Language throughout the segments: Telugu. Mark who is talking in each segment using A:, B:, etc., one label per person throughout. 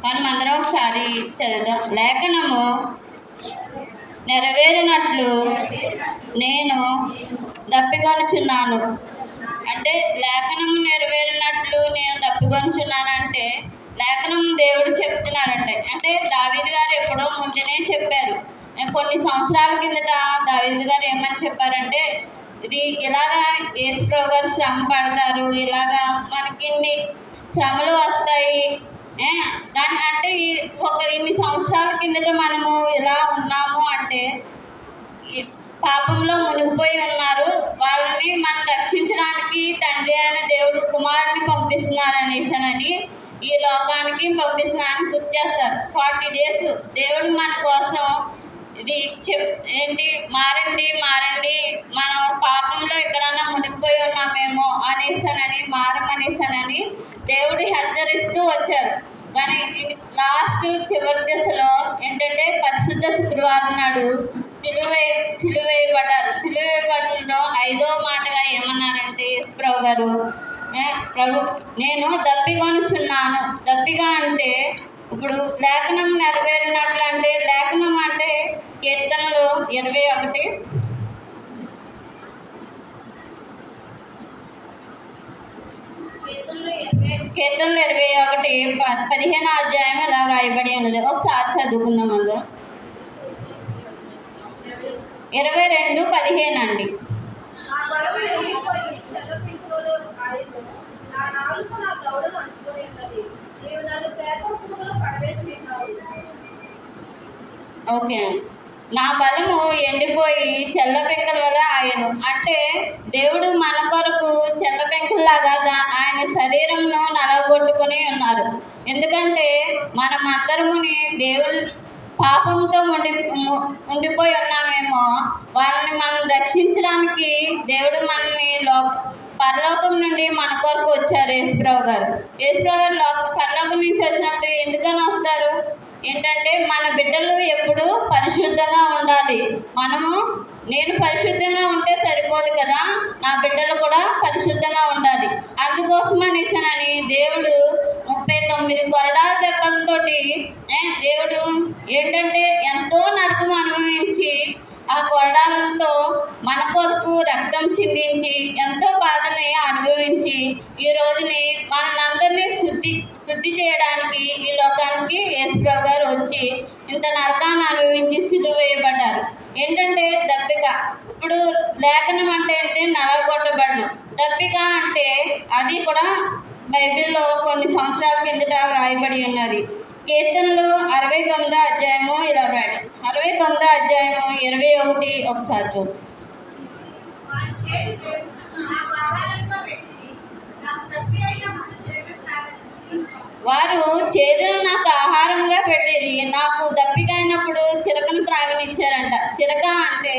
A: మనమందరం ఒకసారి చదువుదాం. లేఖనము నెరవేరినట్లు నేను దప్పికొనుచున్నాను. అంటే లేఖనం నెరవేరినట్లు నేను దప్పికొనుచున్నానంటే లేఖనం దేవుడు చెప్తున్నారంటే, అంటే దావీదు గారు ఎప్పుడో ముందునే చెప్పారు. కొన్ని సంవత్సరాల కిందట దావీదు గారు ఏమని చెప్పారంటే, ఇది ఇలాగా యేసుప్రభు గారు శ్రమ పడతారు, ఇలాగా మనకి ఇన్ని శ్రమలు వస్తాయి. దాని అంటే ఇన్ని సంవత్సరాల కిందట మనము ఇలా ఉన్నాము అంటే పాపంలో మునిగిపోయి ఉన్నారు, వాళ్ళని మనం రక్షించడానికి తండ్రి అయిన దేవుడు కుమారుని పంపిస్తున్నారనేసనని ఈ లోకానికి పంపిస్తున్నారని గుర్తు చేస్తారు. 40 days దేవుడు మన కోసం ఇది ఏంటి మారండి మనం పాపంలో ఎక్కడన్నా మునిగిపోయి ఉన్నామేమో అనేసనని మారమనేసనని దేవుడు హెచ్చరిస్తూ వచ్చారు. కానీ లాస్ట్ చివరి దశలో ఏంటంటే పరిశుద్ధ శుక్రవారం నాడు సిలువేయబడ్డారు. సిలువేయబడంలో 5వ మాటగా ఏమన్నారంటే యేసుప్రభు గారు, ప్రభు నేను దప్పికొనుచున్నాను. దప్పిగా అంటే ఇప్పుడు లేఖనం నెరవేరినట్లు అంటే లేఖనం అంటే కీర్తనలు 21 15వ అధ్యాయం ఇలా రాయబడి ఉన్నది. ఒకసారి చదువుకుందాం. అందులో 22:15 అండి. ఓకే, నా బలము ఎండిపోయి చెల్ల పెంకల వల్ల ఆయను. అంటే దేవుడు మన కొరకు చెల్ల పెంకల్లాగా ఆయన శరీరంను నలగొట్టుకుని ఉన్నారు. ఎందుకంటే మనం అందరముని దేవుడు పాపంతో ఉండిపోయి ఉన్నామేమో, వాళ్ళని మనం రక్షించడానికి దేవుడు మనల్ని పరలోకం నుండి మన కొరకు వచ్చారు. యేసుప్రభు గారు పరలోకం నుంచి వచ్చినప్పుడు ఎందుకని వస్తారు? ఏంటంటే మన బిడ్డలు ఎప్పుడు పరిశుద్ధంగా ఉండాలి. నేను పరిశుద్ధంగా ఉంటే సరిపోదు కదా, నా బిడ్డలు కూడా పరిశుద్ధంగా ఉండాలి. అందుకోసం అనేసనని దేవుడు 39 కొరడాల దెబ్బలతోటి దేవుడు ఏంటంటే ఎంతో నరకం అనుభవించి ఆ కొరడాలతో మన కొరకు రక్తం చిందించి ఎంతో బాధని అనుభవించి ఈ రోజుని మనందరినీ శుద్ధి చేయడానికి ఈ లోకానికి యేసుప్రభు గారు వచ్చి ఇంత నరకాన్ని అనుభవించి సిలువ వేయబడ్డారు. ఏంటంటే దప్పిక. ఇప్పుడు లేఖనం అంటే నలగొట్టబడడం. దప్పిక అంటే అది కూడా బైబిల్లో కొన్ని సంవత్సరాల కిందట రాయబడి ఉన్నది. కీర్తనలు 69వ అధ్యాయము 69వ అధ్యాయము 21 ఒకసారి చూద్దాం. వారు చేదును నాకు ఆహారంగా పెట్టేది, నాకు దప్పిక అయినప్పుడు చిరకను త్రాగనిచ్చారంట. చిరక అంటే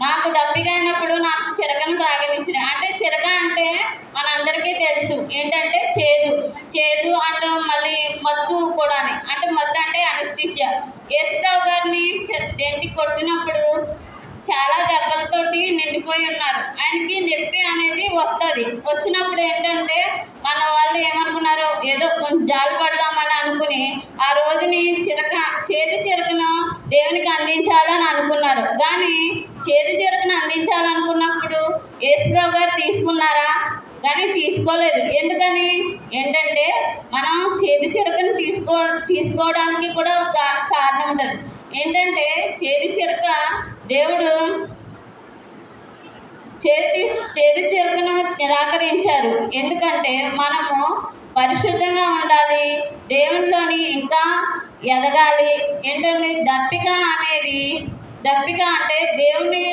A: నాకు దప్పిక అయినప్పుడు నాకు చిరకను త్రాగనిచ్చారు. అంటే చిరక అంటే మనందరికీ తెలుసు ఏంటంటే చేదు అండ్ మళ్ళీ మత్తు కూడా. అంటే మత్తు అంటే అనస్థీషియా. యేసుప్రభు గారిని దేంటి కొట్టినప్పుడు చాలా దెబ్బలతోటి నిండిపోయి ఉన్నారు. ఆయనకి నొప్పి అనేది వస్తుంది. వచ్చినప్పుడు ఏంటంటే మన వాళ్ళు ఏమనుకున్నారు, ఏదో కొంచెం జాలి పడదామని అనుకుని ఆ రోజుని చేదు చిరకను దేవునికి అందించాలని అనుకున్నారు. కానీ చేదు చిరకను అందించాలనుకున్నప్పుడు యేసుప్రభు గారు తీసుకున్నారా? కానీ తీసుకోలేదు. ఎందుకని? ఏంటంటే మనం చేదు చిరకను తీసుకోవడానికి కూడా ఒక కారణం ఉంటుంది. ఏంటంటే చేదు చిరక దేవుడు చేదు చిరకను నిరాకరించారు. ఎందుకంటే మనము పరిశుద్ధంగా ఉండాలి, దేవునిలోని ఇంకా ఎదగాలి. ఏంటంటే దప్పిక అంటే దేవుని